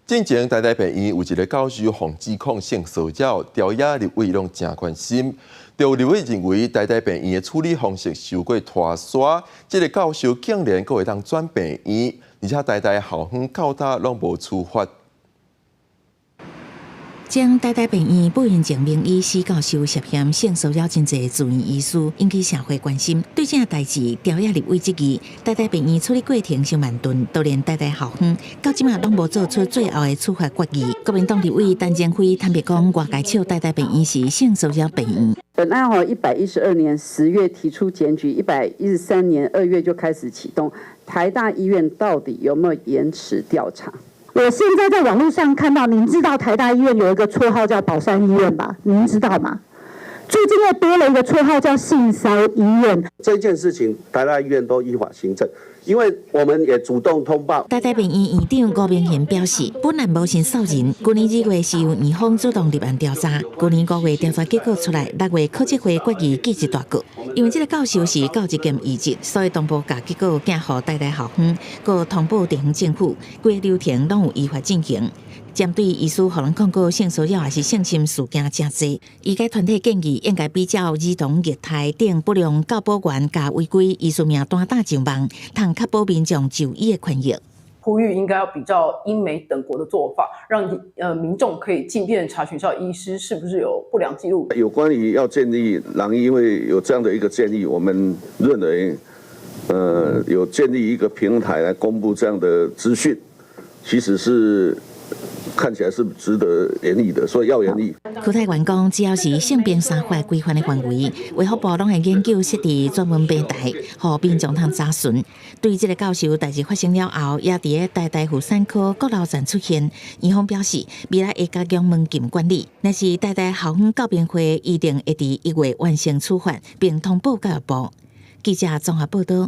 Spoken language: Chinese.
之前台大病院有一个教授防指控性骚扰，调野立委拢真关心。就立委认为台大病院的处理方式受过拖刷，这个教授竟然阁会当转病院，而且台大校方到大拢无处罚。将台大病院不孕症名医施教授涉嫌性骚扰真济自愿医师，引起社会关心。对这代志，调野立委质疑台大病院处理过程伤慢钝，就连台大校方到即马拢无做出最后的处罚决议。国民党立委陈建辉坦白讲，外界笑台大病院是性骚扰病院。本案112年10月提出检举，113年2月就开始启动。台大医院到底有没有延迟调查？我现在在网络上看到，您知道台大医院有一个绰号叫宝山医院吧？您知道吗？最近又多了一个绰号叫性骚医院。这件事情，台大医院都依法行政，因为我们也主动通报。台大病院院长郭明贤表示，本案无性骚人，去年2月是由院方主动立案调查，去年5月调查结果出来，6月考纪会决议记一大个。因为这个教授是教职兼移植，所以同步把结果寄予台大校方，佮通报地方政府，规个流程拢有依法进行。针对医师互人控告性骚扰还是性侵事件真多，医界团体建议应该比较儿童虐待等不良教保员加违规医师名单打上网，通确保民众就医的权益。呼吁应该要比较英美等国的做法，让民众可以进便查询到医师是不是有不良记录。有关于要建立狼医，因为有这样的一个建议，我们认为，有建立一个平台来公布这样的资讯，其实是看起来是值得严厉的，所以要严厉。邱泰元讲，只要是性别三法规范的范围，卫福部拢会研究设置专门平台，让民众通查询。对于这个教授代志发生了后，也伫台大妇产科国楼站出现，院方表示未来会加强门禁管理。若是台大校方教评会一定会伫1月完成处罚，并通报教育部。记者综合报道。